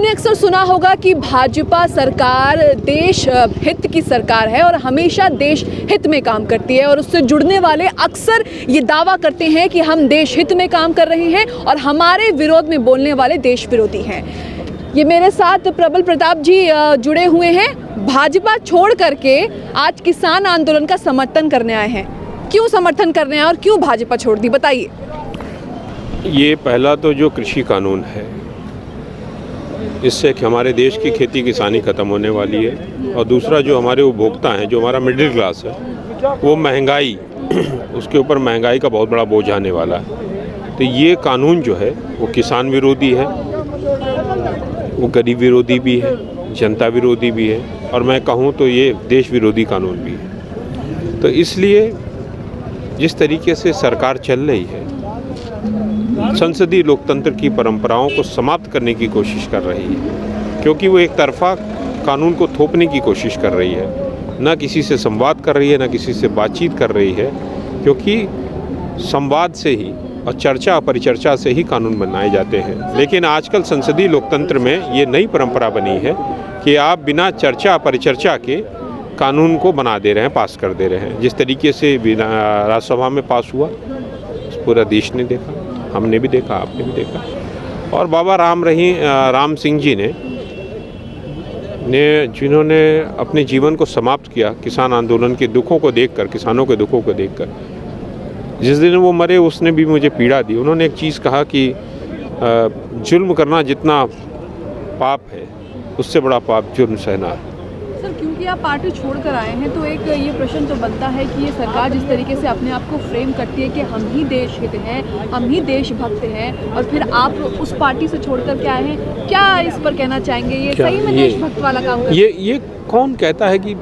आपने अक्सर सुना होगा कि भाजपा सरकार देश हित की सरकार है और हमेशा देश हित में काम करती है, और उससे जुड़ने वाले अक्सर ये दावा करते हैं कि हम देश हित में काम कर रहे हैं और हमारे विरोध में बोलने वाले देश विरोधी हैं। ये मेरे साथ प्रबल प्रताप जी जुड़े हुए हैं, भाजपा छोड़ करके आज किसान आंदोलन का समर्थन करने आए हैं। क्यों समर्थन करने आए और क्यों भाजपा छोड़ दी, बताइए। ये पहला तो जो कृषि कानून है, इससे कि हमारे देश की खेती किसानी ख़त्म होने वाली है, और दूसरा जो हमारे उपभोक्ता हैं, जो हमारा मिडिल क्लास है, वो महंगाई उसके ऊपर महंगाई का बहुत बड़ा बोझ आने वाला है। तो ये कानून जो है वो किसान विरोधी है, वो गरीब विरोधी भी है, जनता विरोधी भी है, और मैं कहूँ तो ये देश विरोधी कानून भी है। तो इसलिए जिस तरीके से सरकार चल रही है, संसदीय लोकतंत्र की परंपराओं को समाप्त करने की कोशिश कर रही है, क्योंकि वो एक तरफा कानून को थोपने की कोशिश कर रही है। ना किसी से संवाद कर रही है, ना किसी से बातचीत कर रही है, क्योंकि संवाद से ही और चर्चा परिचर्चा से ही कानून बनाए जाते हैं। लेकिन आजकल संसदीय लोकतंत्र में ये नई परंपरा बनी है कि आप बिना चर्चा परिचर्चा के कानून को बना दे रहे हैं, पास कर दे रहे हैं। जिस तरीके से राज्यसभा में पास हुआ, पूरा देश ने देखा, हमने भी देखा, आपने भी देखा। और बाबा राम सिंह जी ने जिन्होंने अपने जीवन को समाप्त किया किसान आंदोलन के दुखों को देखकर, किसानों के दुखों को देखकर, जिस दिन वो मरे उसने भी मुझे पीड़ा दी। उन्होंने एक चीज़ कहा कि जुल्म करना जितना पाप है, उससे बड़ा पाप जुर्म सहना है। सर, क्योंकि आप पार्टी छोड़कर आए हैं तो एक ये प्रश्न तो बनता है कि ये सरकार जिस तरीके से अपने आप को फ्रेम करती है कि हम ही देश हित हैं, हम ही देशभक्त हैं, और फिर आप उस पार्टी से छोड़कर के आए हैं, क्या इस पर कहना चाहेंगे? ये सही में देशभक्त वाला काम करते हैं? ये कौन कहता है कि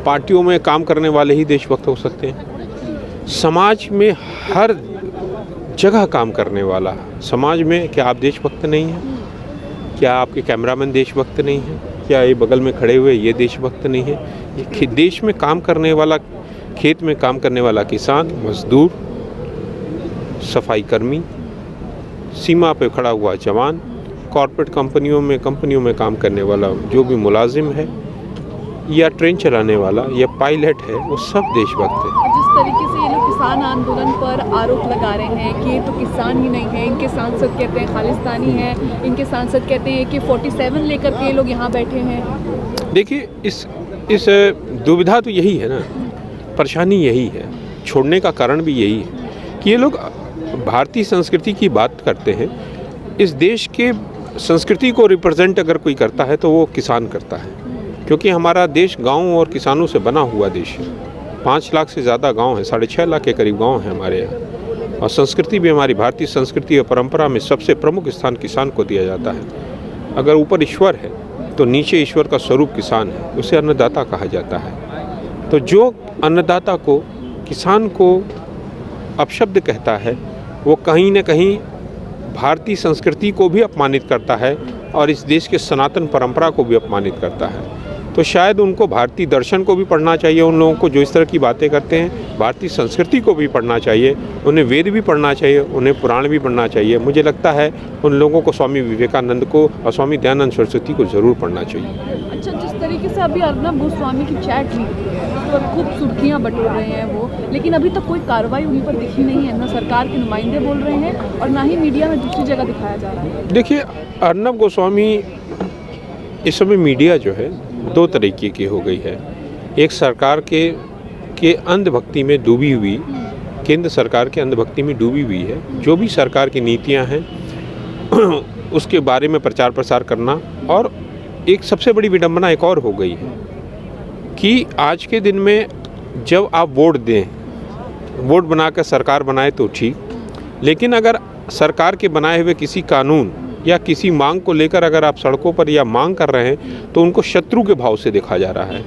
पार्टियों में काम करने वाले ही देशभक्त हो सकते हैं? समाज में हर जगह काम करने वाला समाज में, क्या आप देशभक्त नहीं हैं? क्या आपके कैमरामैन देशभक्त नहीं हैं? क्या ये बगल में खड़े हुए ये देशभक्त नहीं है? ये देश में काम करने वाला, खेत में काम करने वाला किसान, मजदूर, सफाई कर्मी, सीमा पे खड़ा हुआ जवान, कॉरपोरेट कंपनियों में काम करने वाला जो भी मुलाजिम है, या ट्रेन चलाने वाला या पायलट है, वो सब देशभक्त है। जिस तरीके से ये लोग किसान आंदोलन पर आरोप लगा रहे हैं कि ये तो किसान ही नहीं है, इनके सांसद कहते हैं खालिस्तानी हैं, इनके सांसद कहते हैं कि 47 लेकर के ये लोग यहाँ बैठे हैं। देखिए, इस दुविधा तो यही है ना, परेशानी यही है, छोड़ने का कारण भी यही है कि ये लोग भारतीय संस्कृति की बात करते हैं। इस देश के संस्कृति को रिप्रेजेंट अगर कोई करता है तो वो किसान करता है, क्योंकि हमारा देश गाँव और किसानों से बना हुआ देश है। 5 लाख से ज़्यादा गांव है, 6.5 लाख के करीब गांव हैं हमारे यहाँ, और संस्कृति भी हमारी भारतीय संस्कृति और परंपरा में सबसे प्रमुख स्थान किसान को दिया जाता है। अगर ऊपर ईश्वर है तो नीचे ईश्वर का स्वरूप किसान है, उसे अन्नदाता कहा जाता है। तो जो अन्नदाता को, किसान को अपशब्द कहता है, वो कहीं ना कहीं भारतीय संस्कृति को भी अपमानित करता है और इस देश के सनातन परंपरा को भी अपमानित करता है। तो शायद उनको भारतीय दर्शन को भी पढ़ना चाहिए, उन लोगों को जो इस तरह की बातें करते हैं, भारतीय संस्कृति को भी पढ़ना चाहिए, उन्हें वेद भी पढ़ना चाहिए, उन्हें पुराण भी पढ़ना चाहिए। मुझे लगता है उन लोगों को स्वामी विवेकानंद को और स्वामी दयानंद सरस्वती को ज़रूर पढ़ना चाहिए। अच्छा, जिस तरीके से अभी अर्नब गोस्वामी की चैट हुई है, उस पर खूब सुर्खियाँ बटोर रहे हैं वो, लेकिन अभी तक कोई कार्रवाई उन्हीं पर दिखी नहीं है, ना सरकार के नुमाइंदे बोल रहे हैं और ना ही मीडिया में दूसरी जगह दिखाया जा रहा है। देखिए, अर्नब गोस्वामी, इस समय मीडिया जो है 2 तरीके की हो गई है। एक सरकार के अंधभक्ति में डूबी हुई, केंद्र सरकार के अंधभक्ति में डूबी हुई है। जो भी सरकार की नीतियां हैं उसके बारे में प्रचार प्रसार करना, और एक सबसे बड़ी विडंबना एक और हो गई है कि आज के दिन में जब आप वोट दें, वोट बनाकर सरकार बनाए तो ठीक, लेकिन अगर सरकार के बनाए हुए किसी कानून या किसी मांग को लेकर अगर आप सड़कों पर या मांग कर रहे हैं तो उनको शत्रु के भाव से देखा जा रहा है।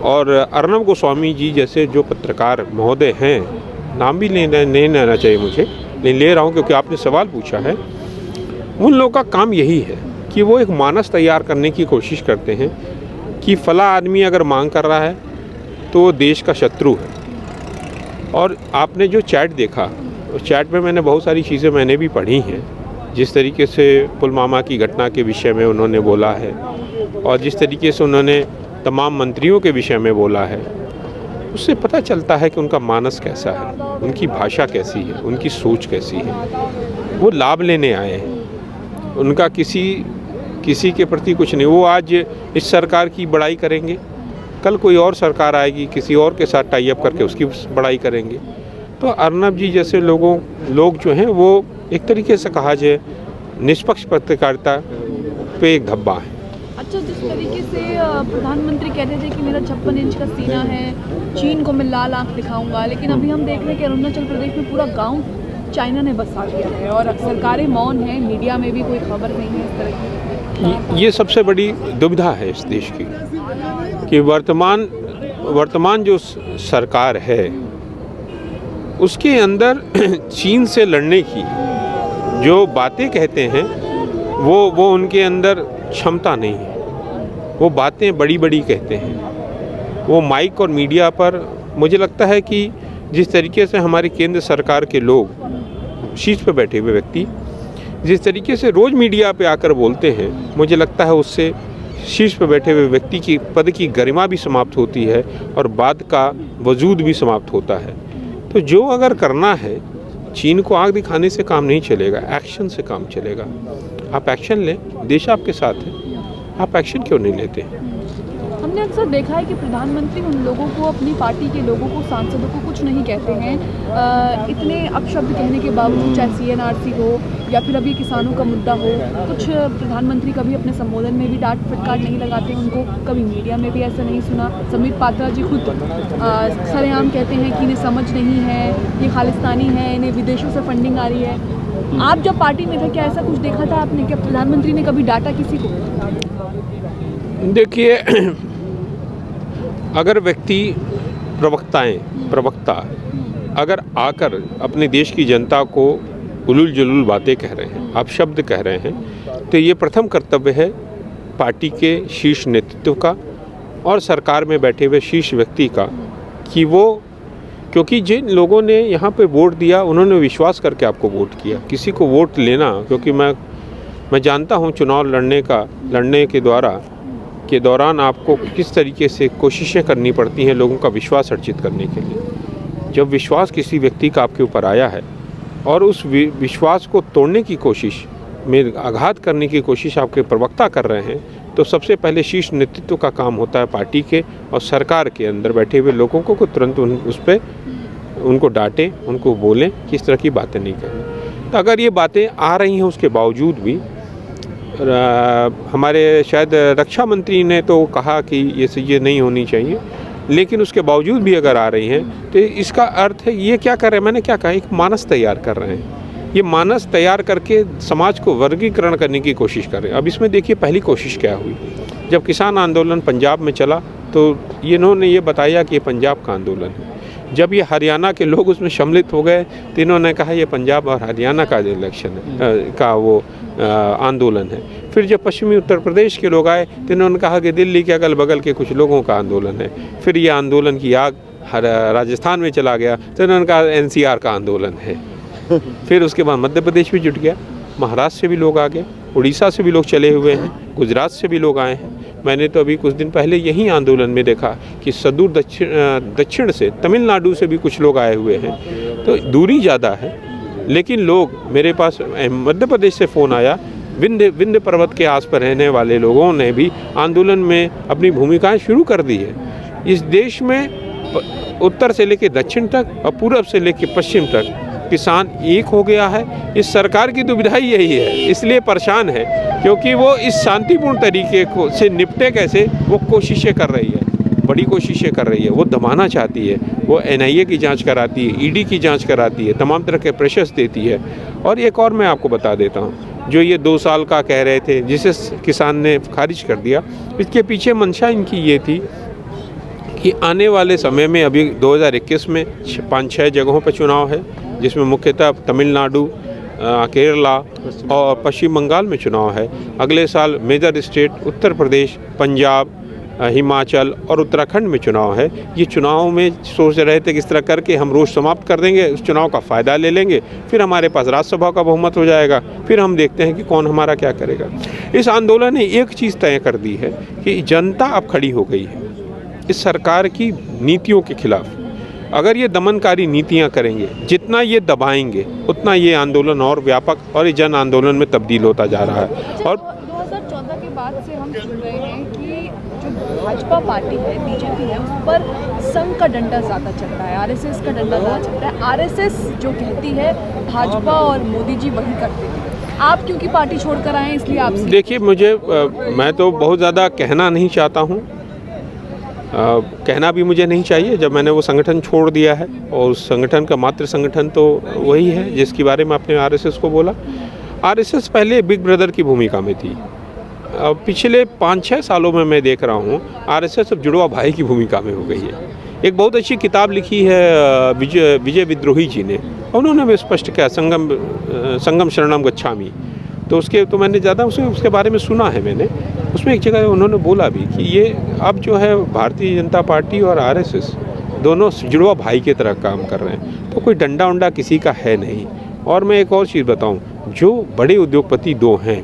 और अर्नब गोस्वामी जी जैसे जो पत्रकार महोदय हैं, नाम भी नहीं लेना चाहिए मुझे, लेकिन ले रहा हूँ क्योंकि आपने सवाल पूछा है, उन लोगों का काम यही है कि वो एक मानस तैयार करने की कोशिश करते हैं कि फला आदमी अगर मांग कर रहा है तो वो देश का शत्रु है। और आपने जो चैट देखा, उस चैट में मैंने बहुत सारी चीज़ें मैंने भी पढ़ी हैं, जिस तरीके से पुलवामा की घटना के विषय में उन्होंने बोला है और जिस तरीके से उन्होंने तमाम मंत्रियों के विषय में बोला है, उससे पता चलता है कि उनका मानस कैसा है, उनकी भाषा कैसी है, उनकी सोच कैसी है। वो लाभ लेने आए हैं, उनका किसी के प्रति कुछ नहीं। वो आज इस सरकार की बड़ाई करेंगे, कल कोई और सरकार आएगी, किसी और के साथ टाई अप करके उसकी बड़ाई करेंगे। तो अर्नब जी जैसे लोग जो हैं वो एक तरीके से कहा जाए निष्पक्ष पत्रकारिता पे एक धब्बा है। अच्छा, जिस तरीके से प्रधानमंत्री कहते थे कि मेरा 56 इंच का सीना है, चीन को मैं लाल आंख दिखाऊंगा, लेकिन अभी हम देख रहे हैं कि अरुणाचल प्रदेश में पूरा गांव चाइना ने बसा दिया है और सरकारें मौन हैं, मीडिया में भी कोई खबर नहीं है इस तरह की। ये सबसे बड़ी दुविधा है इस देश की कि वर्तमान जो सरकार है उसके अंदर चीन से लड़ने की जो बातें कहते हैं वो उनके अंदर क्षमता नहीं है। वो बातें बड़ी बड़ी कहते हैं। वो माइक और मीडिया पर, मुझे लगता है कि जिस तरीके से हमारी केंद्र सरकार के लोग शीर्ष पर बैठे हुए व्यक्ति जिस तरीके से रोज़ मीडिया पे आकर बोलते हैं, मुझे लगता है उससे शीर्ष पर बैठे हुए व्यक्ति की पद की गरिमा भी समाप्त होती है और बाद का वजूद भी समाप्त होता है। तो जो अगर करना है, चीन को आग दिखाने से काम नहीं चलेगा, एक्शन से काम चलेगा। आप एक्शन लें, देश आपके साथ है, आप एक्शन क्यों नहीं लेते? हमने अक्सर देखा है कि प्रधानमंत्री उन लोगों को, अपनी पार्टी के लोगों को, सांसदों को कुछ नहीं कहते हैं। इतने अपशब्द कहने के बावजूद, चाहे CNRC हो या फिर अभी किसानों का मुद्दा हो, कुछ प्रधानमंत्री कभी अपने संबोधन में भी डांट फटकार नहीं लगाते उनको। कभी मीडिया में भी ऐसा नहीं सुना। संबित पात्रा जी खुद सरेआम कहते हैं कि इन्हें समझ नहीं है, ये खालिस्तानी है, इन्हें विदेशों से फंडिंग आ रही है। आप जब पार्टी में थे, क्या ऐसा कुछ देखा था आपने? क्या प्रधानमंत्री ने कभी डांटा किसी को? देखिए, अगर प्रवक्ता अगर आकर अपने देश की जनता को उलूल जुलूल बातें कह रहे हैं, अपशब्द कह रहे हैं, तो ये प्रथम कर्तव्य है पार्टी के शीर्ष नेतृत्व का और सरकार में बैठे हुए शीर्ष व्यक्ति का कि वो, क्योंकि जिन लोगों ने यहाँ पे वोट दिया उन्होंने विश्वास करके आपको वोट किया। किसी को वोट लेना, क्योंकि मैं जानता हूँ चुनाव लड़ने के दौरान आपको किस तरीके से कोशिशें करनी पड़ती हैं लोगों का विश्वास अर्जित करने के लिए। जब विश्वास किसी व्यक्ति का आपके ऊपर आया है और उस विश्वास को तोड़ने की कोशिश में आघात करने की कोशिश आपके प्रवक्ता कर रहे हैं, तो सबसे पहले शीर्ष नेतृत्व का काम होता है पार्टी के और सरकार के अंदर बैठे हुए लोगों को तुरंत उस पर उनको डांटें, उनको बोलें कि इस तरह की बातें नहीं करें। तो अगर ये बातें आ रही हैं उसके बावजूद भी, हमारे शायद रक्षा मंत्री ने तो कहा कि ये नहीं होनी चाहिए, लेकिन उसके बावजूद भी अगर आ रही हैं तो इसका अर्थ है ये क्या कर रहे हैं, मैंने क्या कहा, एक मानस तैयार कर रहे हैं। ये मानस तैयार करके समाज को वर्गीकरण करने की कोशिश कर रहे हैं। अब इसमें देखिए पहली कोशिश क्या हुई, जब किसान आंदोलन पंजाब में चला तो इन्होंने ये बताया कि ये पंजाब का आंदोलन है। जब ये हरियाणा के लोग उसमें सम्मिलित हो गए तो इन्होंने कहा ये पंजाब और हरियाणा का इलेक्शन का वो आंदोलन है। फिर जब पश्चिमी उत्तर प्रदेश के लोग आए तो इन्होंने कहा कि दिल्ली के अगल बगल के कुछ लोगों का आंदोलन है। फिर ये आंदोलन की आग राजस्थान में चला गया तो इन्होंने कहा NCR का आंदोलन है। फिर उसके बाद मध्य प्रदेश भी जुट गया, महाराष्ट्र से भी लोग आ गए, उड़ीसा से भी लोग चले हुए हैं, गुजरात से भी लोग आए हैं। मैंने तो अभी कुछ दिन पहले यही आंदोलन में देखा कि सुदूर दक्षिण से, तमिलनाडु से भी कुछ लोग आए हुए हैं। तो दूरी ज़्यादा है, लेकिन लोग, मेरे पास मध्य प्रदेश से फ़ोन आया, विंध्य पर्वत के आस पर रहने वाले लोगों ने भी आंदोलन में अपनी भूमिकाएं शुरू कर दी है। इस देश में उत्तर से लेकर दक्षिण तक और पूर्व से लेकर पश्चिम तक किसान एक हो गया है। इस सरकार की दुविधा ही यही है, इसलिए परेशान है क्योंकि वो इस शांतिपूर्ण तरीके से निपटे कैसे, वो कोशिशें कर रही है, बड़ी कोशिशें कर रही है। वो दबाना चाहती है, वो NIA की जांच कराती है, ED की जांच कराती है, तमाम तरह के प्रेशर्स देती है। और एक और मैं आपको बता देता हूँ, जो ये 2 साल का कह रहे थे जिसे किसान ने खारिज कर दिया, इसके पीछे मंशा इनकी ये थी कि आने वाले समय में, अभी 2021 में 5-6 जगहों पर चुनाव है, जिसमें मुख्यतः तमिलनाडु, केरला और पश्चिम बंगाल में चुनाव है। अगले साल मेजर स्टेट उत्तर प्रदेश, पंजाब हिमाचल और उत्तराखंड में चुनाव है। ये चुनाव में सोच रहे थे कि इस तरह करके हम रोष समाप्त कर देंगे, उस चुनाव का फ़ायदा ले लेंगे, फिर हमारे पास राज्यसभा का बहुमत हो जाएगा, फिर हम देखते हैं कि कौन हमारा क्या करेगा। इस आंदोलन ने एक चीज़ तय कर दी है कि जनता अब खड़ी हो गई है इस सरकार की नीतियों के खिलाफ। अगर ये दमनकारी नीतियां करेंगे, जितना ये दबाएंगे, उतना ये आंदोलन और व्यापक और ये जन आंदोलन में तब्दील होता जा रहा है। और 2014 के बाद से हम सुन रहे हैं कि जो भाजपा पार्टी है, बीजेपी है, उस पर संघ का डंडा ज़्यादा चल रहा है, आरएसएस का डंडा ज़्यादा चल रहा है। आरएसएस जो कहती है भाजपा और मोदी जी वही करते हैं। आप क्योंकि पार्टी छोड़कर आए हैं इसलिए आप देखिए, मैं तो बहुत ज़्यादा कहना नहीं चाहता हूँ, कहना भी मुझे नहीं चाहिए। जब मैंने वो संगठन छोड़ दिया है और उस संगठन का मातृ संगठन तो वही है जिसके बारे में आपने आरएसएस को बोला। आरएसएस पहले बिग ब्रदर की भूमिका में थी। पिछले 5-6 सालों में मैं देख रहा हूँ आरएसएस अब जुड़वा भाई की भूमिका में हो गई है। एक बहुत अच्छी किताब लिखी है विजय विद्रोही जी ने, उन्होंने भी स्पष्ट किया संगम शरणम गच्छामि। तो मैंने ज़्यादा उसके बारे में सुना है मैंने। उसमें एक जगह उन्होंने बोला भी कि ये अब जो है भारतीय जनता पार्टी और आरएसएस दोनों जुड़वा भाई की तरह काम कर रहे हैं, तो कोई डंडा उंडा किसी का है नहीं। और मैं एक और चीज़ बताऊं, जो बड़े उद्योगपति दो हैं,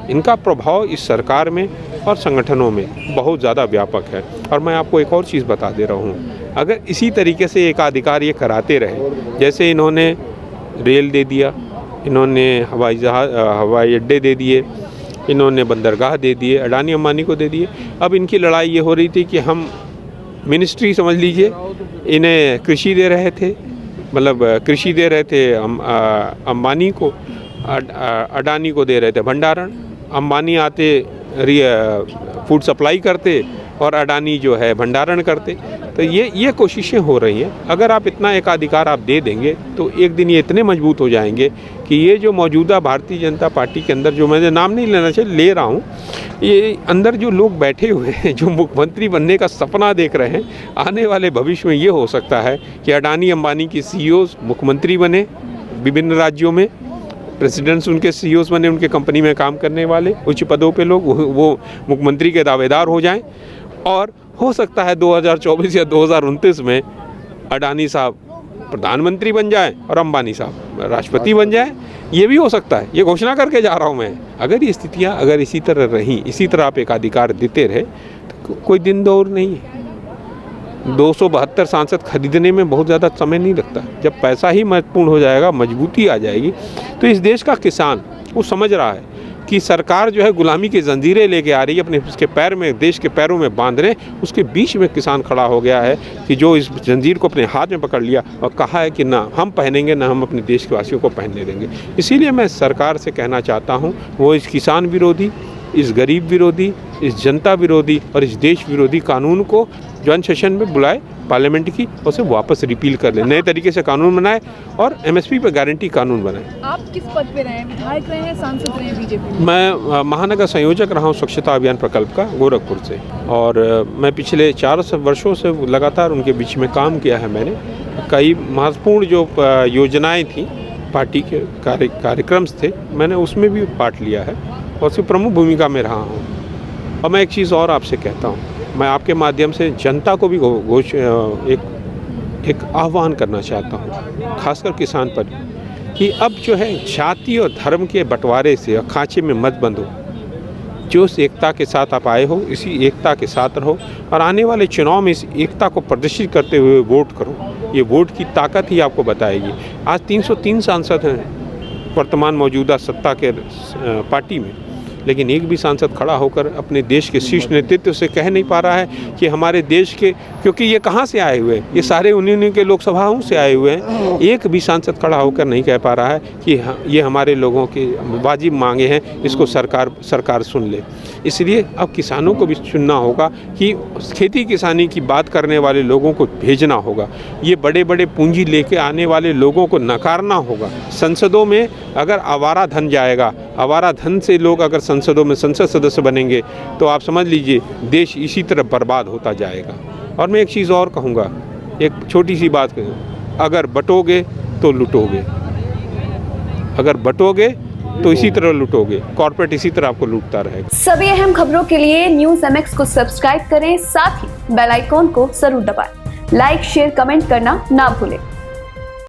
इनका प्रभाव इस सरकार में और संगठनों में बहुत ज़्यादा व्यापक है। और मैं आपको एक और चीज़ बता दे रहा हूँ, अगर इसी तरीके से एकाधिकार ये कराते रहे, जैसे इन्होंने रेल दे दिया, इन्होंने हवाई अड्डे दे दिए, इन्होंने बंदरगाह दे दिए, अडानी अंबानी को दे दिए। अब इनकी लड़ाई ये हो रही थी कि हम मिनिस्ट्री समझ लीजिए, इन्हें कृषि दे रहे थे, मतलब कृषि दे रहे थे अंबानी को, अडानी को दे रहे थे भंडारण। अंबानी आते फूड सप्लाई करते और अडानी जो है भंडारण करते। तो ये कोशिशें हो रही हैं। अगर आप इतना एकाधिकार आप दे देंगे तो एक दिन ये इतने मजबूत हो जाएंगे कि ये जो मौजूदा भारतीय जनता पार्टी के अंदर, जो मैंने नाम नहीं लेना चाहिए, ले रहा हूँ, ये अंदर जो लोग बैठे हुए हैं, जो मुख्यमंत्री बनने का सपना देख रहे हैं, आने वाले भविष्य में ये हो सकता है कि अडानी अंबानी की सीईओज मुख्यमंत्री बने, विभिन्न राज्यों में प्रेसिडेंट्स उनके सीईओज बने, उनके कंपनी में काम करने वाले उच्च पदों पे लोग वो मुख्यमंत्री के दावेदार हो जाएं। और हो सकता है 2024 या 2029 में अडानी साहब प्रधानमंत्री बन जाएं और अंबानी साहब राष्ट्रपति बन जाएं। ये भी हो सकता है, ये घोषणा करके जा रहा हूं मैं। अगर ये स्थितियां अगर इसी तरह रहीं, इसी तरह आप एकाधिकार देते रहे, तो कोई दिन दौर नहीं है। 272 सांसद खरीदने में बहुत ज़्यादा समय नहीं लगता। जब पैसा ही महत्वपूर्ण हो जाएगा, मजबूती आ जाएगी, तो इस देश का किसान वो समझ रहा है कि सरकार जो है गुलामी की जंजीरें लेके आ रही है, अपने उसके पैर में, देश के पैरों में बांध रहे, उसके बीच में किसान खड़ा हो गया है कि जो इस जंजीर को अपने हाथ में पकड़ लिया और कहा है कि ना हम पहनेंगे, ना हम अपने देश के वासियों को पहनने देंगे। इसीलिए मैं सरकार से कहना चाहता हूँ, वो इस किसान विरोधी, इस गरीब विरोधी, इस जनता विरोधी और इस देश विरोधी कानून को ज्वाइंट सेशन में बुलाए पार्लियामेंट की, और उसे वापस रिपील कर ले, नए तरीके से कानून बनाए और एमएसपी पर गारंटी कानून बनाए। आप किस पद पे रहे हैं? विधायक रहे हैं, सांसद रहे हैं बीजेपी? मैं महानगर संयोजक रहा हूँ स्वच्छता अभियान प्रकल्प का गोरखपुर से, और मैं पिछले 4 वर्षों से लगातार उनके बीच में काम किया है। मैंने कई महत्वपूर्ण जो योजनाएँ थी, पार्टी के कार्यक्रम थे, मैंने उसमें भी पार्ट लिया है और उसकी प्रमुख भूमिका में रहा हूँ। और मैं एक चीज़ और आपसे कहता हूँ, मैं आपके माध्यम से जनता को भी एक आह्वान करना चाहता हूँ, खासकर किसान पर, कि अब जो है जाति और धर्म के बंटवारे से और खांचे में मत बंधो। जो इस एकता के साथ आप आए हो, इसी एकता के साथ रहो और आने वाले चुनाव में इस एकता को प्रदर्शित करते हुए वोट करो। ये वोट की ताकत ही आपको बताएगी। आज 303 सांसद हैं वर्तमान मौजूदा सत्ता के पार्टी में, लेकिन एक भी सांसद खड़ा होकर अपने देश के शीर्ष नेतृत्व से कह नहीं पा रहा है कि हमारे देश के, क्योंकि ये कहाँ से आए हुए हैं, ये सारे उन्हीं के लोकसभाओं से आए हुए हैं। एक भी सांसद खड़ा होकर नहीं कह पा रहा है कि ये हमारे लोगों की वाजिब मांगे हैं, इसको सरकार सुन ले। इसलिए अब किसानों को भी चुनना होगा कि खेती किसानी की बात करने वाले लोगों को भेजना होगा। ये बड़े बड़े पूंजी लेके आने वाले लोगों को नकारना होगा। संसदों में अगर आवारा धन जाएगा, आवारा धन से लोग अगर संसदों में संसद सदस्य बनेंगे, तो आप समझ लीजिए देश इसी तरह बर्बाद होता जाएगा। और मैं एक चीज़ और कहूँगा, एक छोटी सी बात कहूँ, अगर बटोगे तो लुटोगे, अगर बटोगे तो इसी तरह लूटोगे, कॉर्पोरेट इसी तरह आपको लूटता रहेगा। सभी अहम खबरों के लिए न्यूज़ MX को सब्सक्राइब करें, साथ ही बेल आइकॉन को जरूर दबाएं। लाइक, शेयर, कमेंट करना ना भूलें।